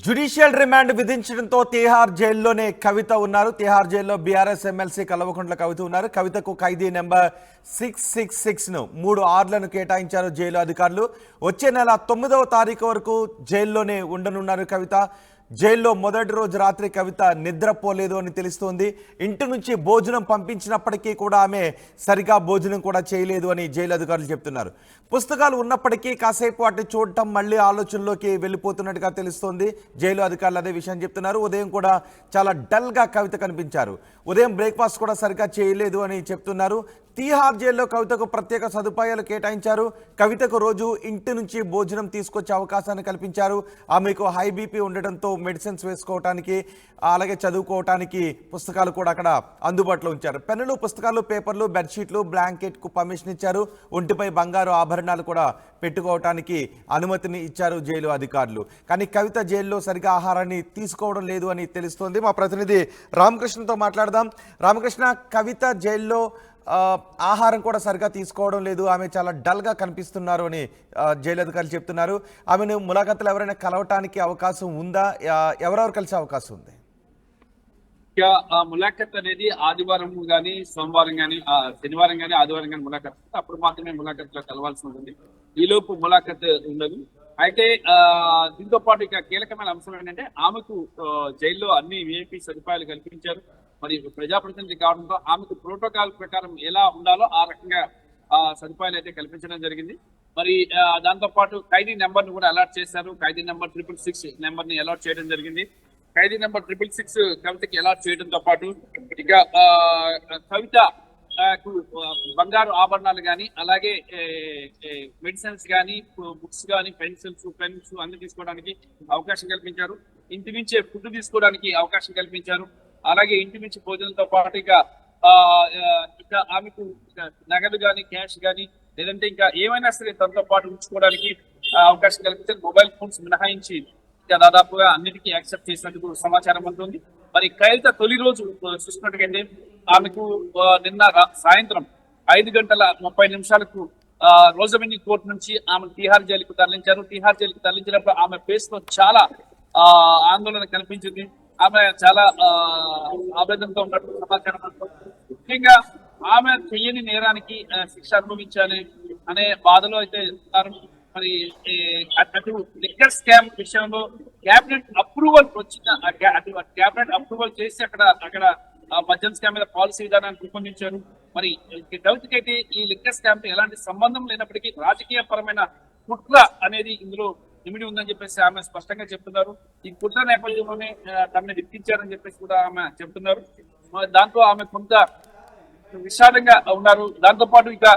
Judicial remand విధించడంతో Tihar జైల్లోనే కవిత ఉన్నారు. తిహార్ జైల్లో బీఆర్ఎస్ ఎమ్మెల్సీ కల్వకుంట్ల కవిత ఉన్నారు. కవితకు ఖైదీ నెంబర్ 666ను 3 ఆర్లను కేటాయించారు జైలు అధికారులు. వచ్చే నెల 9వ తారీఖు వరకు జైల్లోనే ఉండనున్నారు కవిత. జైల్లో మొదటి రోజు రాత్రి కవిత నిద్రపోలేదు అని తెలుస్తోంది. ఇంటి నుంచి భోజనం పంపించినప్పటికీ కూడా ఆమె సరిగా భోజనం కూడా చేయలేదు అని జైలు అధికారులు చెప్తున్నారు. పుస్తకాలు ఉన్నప్పటికీ కాసేపు వాటిని చూడటం మళ్ళీ ఆలోచనలోకి వెళ్ళిపోతున్నట్టుగా తెలుస్తోంది. జైలు అధికారులు అదే విషయం చెప్తున్నారు. ఉదయం కూడా చాలా డల్గా కవిత కనిపించారు. ఉదయం బ్రేక్ఫాస్ట్ కూడా సరిగా చేయలేదు అని చెప్తున్నారు. తిహార్ జైల్లో కవితకు ప్రత్యేక సదుపాయాలు కేటాయించారు. కవితకు రోజు ఇంటి నుంచి భోజనం తీసుకొచ్చే అవకాశాన్ని కల్పించారు. ఆమెకు హై బీపీ ఉండడంతో మెడిసిన్స్ వేసుకోవటానికి అలాగే చదువుకోవటానికి పుస్తకాలు కూడా అక్కడ అందుబాటులో ఉంచారు. పెన్నులు, పుస్తకాలు, పేపర్లు, బెడ్షీట్లు, బ్లాంకెట్కు పర్మిషన్ ఇచ్చారు. ఒంటిపై బంగారు ఆభరణాలు కూడా పెట్టుకోవటానికి అనుమతిని ఇచ్చారు జైలు అధికారులు. కానీ కవిత జైల్లో సరిగా ఆహారాన్ని తీసుకోవడం లేదు అని తెలుస్తోంది. మా ప్రతినిధి రామకృష్ణతో మాట్లాడదాం. రామకృష్ణ, కవిత జైల్లో ఆహారం కూడా సరిగా తీసుకోవడం లేదు, ఆమె చాలా డల్గా కనిపిస్తున్నారు అని జైలు అధికారులు చెప్తున్నారు. ఆమెను ములాఖతులు ఎవరైనా కలవటానికి అవకాశం ఉందా? ఎవరెవరు కలిసే అవకాశం ఉంది? ములాఖత్ అనేది ఆదివారం కానీ, సోమవారం కానీ, శనివారం కానీ, ఆదివారం కానీ ములాఖత్, అప్పుడు మాత్రమే ములాఖత్ లో కలవాల్సి ఉంటుంది. ఈలోపు ములాఖత్ ఉండదు. అయితే దీంతో పాటు ఇక కీలకమైన అంశం ఏంటంటే ఆమెకు జైల్లో అన్ని విఐపి సదుపాయాలు కల్పించారు. మరి ప్రజాప్రతినిధి కావడంతో ఆమెకు ప్రోటోకాల్ ప్రకారం ఎలా ఉండాలో ఆ రకంగా సదుపాయాలు అయితే కల్పించడం జరిగింది. మరి దాంతో పాటు ఖైదీ నెంబర్ ను కూడా అలాట్ చేశారు. ఖైదీ నెంబర్ 666 నెంబర్ ని అలాట్ చేయడం జరిగింది. ఖైదీ నెంబర్ 666 కవితకి అలాట్ చేయడంతో పాటు ఇక కవిత బంగారు ఆభరణాలు కానీ, అలాగే మెడిసిన్స్ కానీ, బుక్స్ కానీ, పెన్సిల్స్, పెన్స్ అన్ని తీసుకోవడానికి అవకాశం కల్పించారు. ఇంటి నుంచే ఫుడ్ తీసుకోవడానికి అవకాశం కల్పించారు. అలాగే ఇంటి నుంచి భోజనంతో పాటు ఇక ఆమెకు నగదు కానీ, క్యాష్ కానీ, లేదంటే ఇంకా ఏమైనా సరే తనతో పాటు ఉంచుకోవడానికి అవకాశం కల్పించారు. మొబైల్ ఫోన్స్ మినహాయించి దాదాపుగా అన్నిటికీ యాక్సెప్ట్ చేసినట్టు సమాచారం ఉంటుంది. మరి కవిత తొలి రోజు చూసినట్టుగైతే ఆమెకు నిన్న సాయంత్రం 5:30 రోజమిని కోర్టు నుంచి ఆమె తిహార్ జైలుకు తరలించారు. తిహార్ జైలుకు తరలించినప్పుడు ఆమె ఫేస్ లో చాలా ఆందోళన కనిపించింది. ఆమె చాలా ఆవేదనతో ఉన్నట్టు సమాచారం. ముఖ్యంగా ఆమె చెయ్యని నేరానికి శిక్ష అనుభవించాలి అనే బాధలో అయితే ఉన్నారు. మరి అటు లిక్కర్ స్కామ్ విషయంలో క్యాబినెట్ అప్రూవల్ వచ్చిన క్యాబినెట్ అప్రూవల్ చేసి అక్కడ మద్యం స్కామ్ మీద పాలసీ విధానాన్ని రూపొందించారు. మరి కవితకైతే ఈ లిక్కర్ స్కామ్ తో ఎలాంటి సంబంధం లేనప్పటికీ రాజకీయ పరమైన కుట్ర అనేది ఇందులో ఇమిడి ఉందని చెప్పేసి ఆమె స్పష్టంగా చెప్తున్నారు. ఈ కుట్ర నేపథ్యంలోనే తనని విప్పించారని చెప్పేసి కూడా ఆమె చెప్తున్నారు. దాంతో ఆమె కొంత విషాదంగా ఉన్నారు. దాంతో పాటు ఇక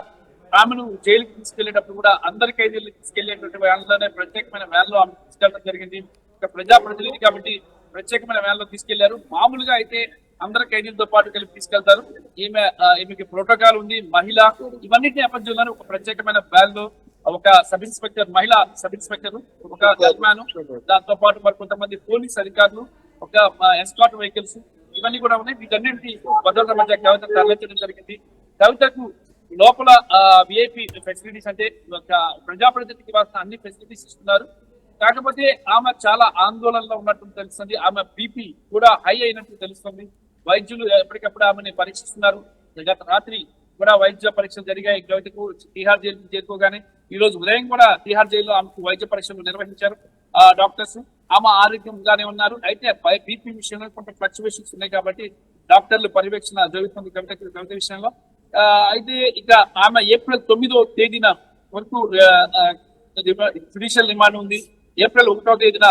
ఆమెను జైలుకి తీసుకెళ్లేటప్పుడు కూడా అందరి ఖైదీలకు తీసుకెళ్లేటువంటి వ్యాన్లోనే ప్రత్యేకమైన వ్యాన్లో ఆమె తీసుకెళ్లడం జరిగింది. ఇక ప్రజాప్రతినిధి కాబట్టి ప్రత్యేకమైన వ్యాన్లో తీసుకెళ్లారు. మామూలుగా అయితే అందరి ఖైదీలతో పాటు కలిపి తీసుకెళ్తారు. ఈమెకి ప్రోటోకాల్ ఉంది, మహిళ, ఇవన్నిటి నేపథ్యంలో ఒక ప్రత్యేకమైన వ్యాన్ లో ఒక సబ్ ఇన్స్పెక్టర్, మహిళా సబ్ ఇన్స్పెక్టర్, ఒక గన్మ్యాన్, దాంతో పాటు మరి కొంతమంది పోలీస్ అధికారులు, ఒక ఎస్కార్ట్ వెహికల్స్, ఇవన్నీ కూడా ఉన్నాయి. వీటన్నింటి భద్రత మధ్య కవిత తరలించడం జరిగింది. కవితకు లోపల విఐపి ఫెసిలిటీస్, అంటే ఒక ప్రజాప్రతినిధికి వాసిన అన్ని ఫెసిలిటీస్ ఇస్తున్నారు. కాకపోతే ఆమె చాలా ఆందోళనలో ఉన్నట్టు తెలుస్తుంది. ఆమె బీపీ కూడా హై అయినట్టు తెలుస్తుంది. వైద్యులు ఎప్పటికప్పుడు ఆమెను పరీక్షిస్తున్నారు. గత రాత్రి కూడా వైద్య పరీక్షలు జరిగాయి కవితకు. తిహార్ జైలుకు చేరుకోగానే ఈ రోజు ఉదయం కూడా తిహార్ జైల్లో ఆమెకు వైద్య పరీక్షలు నిర్వహించారు డాక్టర్స్. ఆమె ఆరోగ్యంగానే ఉన్నారు. అయితే బీపీ విషయంలో కొంత ఫ్లక్చువేషన్స్ ఉన్నాయి కాబట్టి డాక్టర్లు పర్యవేక్షణ జరుగుతుంది కవిత విషయంలో. అయితే ఇక ఆమె ఏప్రిల్ 9వ తేదీన వరకు జ్యుడిషియల్ రిమాండ్ ఉంది. ఏప్రిల్ 1వ తేదీన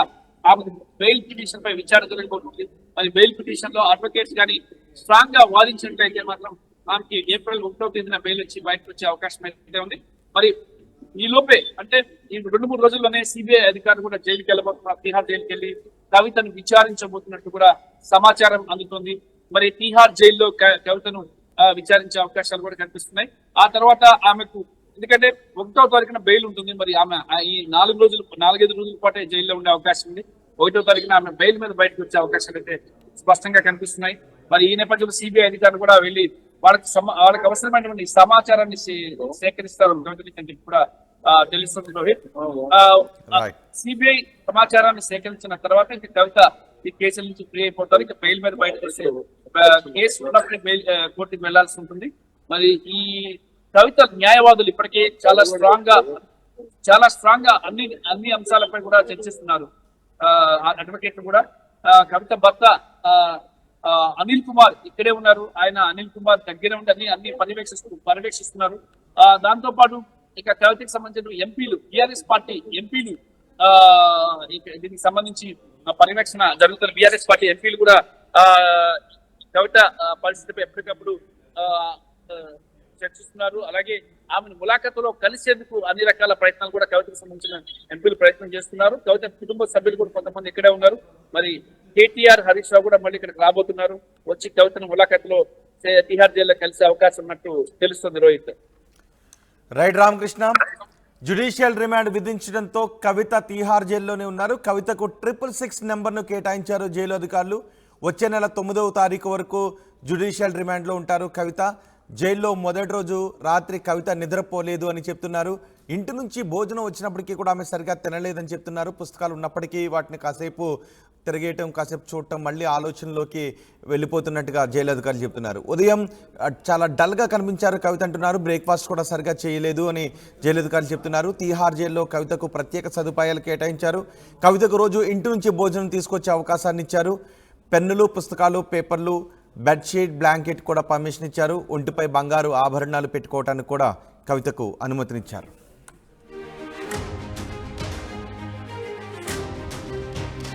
ఆమె బెయిల్ పిటిషన్ పై విచారణ జరగబోతుంది. మరి బెయిల్ పిటిషన్ లో అడ్వకేట్స్ కానీ స్ట్రాంగ్ గా వాదించినట్లయితే మాత్రం ఆమెకి ఏప్రిల్ 1వ తేదీన బెయిల్ వచ్చి బయటకు వచ్చే అవకాశం అయితే ఉంది. మరి ఈ లోపే, అంటే ఈ 2-3 రోజుల్లోనే సిబిఐ అధికారులు కూడా జైలుకి వెళ్ళబోతున్నారు. తిహార్ జైలుకి వెళ్ళి కవితను విచారించబోతున్నట్టు కూడా సమాచారం అందుతుంది. మరి తిహార్ జైల్లో కవితను విచారించే అవకాశాలు కూడా కనిపిస్తున్నాయి. ఆ తర్వాత ఆమెకు, ఎందుకంటే 1వ తారీఖున బెయిల్ ఉంటుంది. మరి ఆమె ఈ 4-5 రోజుల పాటే జైల్లో ఉండే అవకాశం ఉంది. 1వ తారీఖున ఆమె బెయిల్ మీద బయటకు వచ్చే అవకాశాలు అయితే స్పష్టంగా కనిపిస్తున్నాయి. మరి ఈ నేపథ్యంలో సిబిఐ అధికారులు కూడా వెళ్ళి వాళ్ళకి అవసరమైనటువంటి సమాచారాన్ని సేకరిస్తారు కూడా తెలుస్తుంది రోహిత్. రైట్. సిబిఐ సమాచారాన్ని సేకరించిన తర్వాత ఇంకా కవిత ఈ కేసుల నుంచి ఫ్రీ అయిపోతారు. ఇంకా బెయిల్ మీద బయటకు వస్తే కేసు ఉన్నప్పుడే బెయిల్ కోర్టుకు వెళ్లాల్సి ఉంటుంది. మరి ఈ కవిత న్యాయవాదులు ఇప్పటికే చాలా స్ట్రాంగ్ గా అన్ని అంశాలపై కూడా చర్చిస్తున్నారు. అడ్వకేట్ కూడా కవిత భర్త అనిల్ కుమార్ ఇక్కడే ఉన్నారు. ఆయన అనిల్ కుమార్ దగ్గర ఉండి అన్ని పర్యవేక్షిస్తున్నారు. దాంతో పాటు ఇక కవితకి సంబంధించిన ఎంపీలు, టిఆర్ఎస్ పార్టీ ఎంపీలు దీనికి సంబంధించి పర్యవేక్షణ జరుగుతున్న బిఆర్ఎస్ పార్టీ ఎంపీలు కూడా కవిత పరిస్థితిపై ఎప్పటికప్పుడు చర్చిస్తున్నారు. అలాగే ఆమెను ములాఖతులో కలిసేందుకు అన్ని రకాల ప్రయత్నాలు కూడా కవితకు సంబంధించిన ఎంపీలు ప్రయత్నం చేస్తున్నారు. కవిత కుటుంబ సభ్యులు కూడా కొంతమంది ఇక్కడే ఉన్నారు. మరి కేటీఆర్, హరీష్ రావు కూడా మళ్ళీ ఇక్కడికి రాబోతున్నారు. వచ్చి కవితను ములాఖతులో తిహార్ జైల్లో కలిసే అవకాశం ఉన్నట్టు తెలుస్తుంది Rohit. Right Ramakrishna, judicial remand విధించడంతో కవిత తీహార్ జైల్లోనే ఉన్నారు. కవితకు 666 నెంబర్ను కేటాయించారు జైలు అధికారులు. వచ్చే నెల 9వ తారీఖు వరకు జ్యుడిషియల్ రిమాండ్లో ఉంటారు కవిత. జైల్లో మొదటి రోజు రాత్రి కవిత నిద్రపోలేదు అని చెప్తున్నారు. ఇంటి నుంచి భోజనం వచ్చినప్పటికీ కూడా ఆమె సరిగా తినలేదని చెప్తున్నారు. పుస్తకాలు ఉన్నప్పటికీ వాటిని కాసేపు తిరిగేయటం, కాసేపు చూడటం, మళ్ళీ ఆలోచనలోకి వెళ్ళిపోతున్నట్టుగా జైలు అధికారులు చెప్తున్నారు. ఉదయం చాలా డల్గా కనిపించారు కవిత అంటున్నారు. బ్రేక్ఫాస్ట్ కూడా సరిగా చేయలేదు అని జైలు అధికారులు చెప్తున్నారు. తీహార్ జైల్లో కవితకు ప్రత్యేక సదుపాయాలు కేటాయించారు. కవితకు రోజు ఇంటి నుంచి భోజనం తీసుకొచ్చే అవకాశాన్ని ఇచ్చారు. పెన్నులు, పుస్తకాలు, పేపర్లు, బెడ్షీట్, బ్లాంకెట్ కూడా పర్మిషన్ ఇచ్చారు. ఒంటిపై బంగారు ఆభరణాలు పెట్టుకోవడానికి కూడా కవితకు అనుమతినిచ్చారు.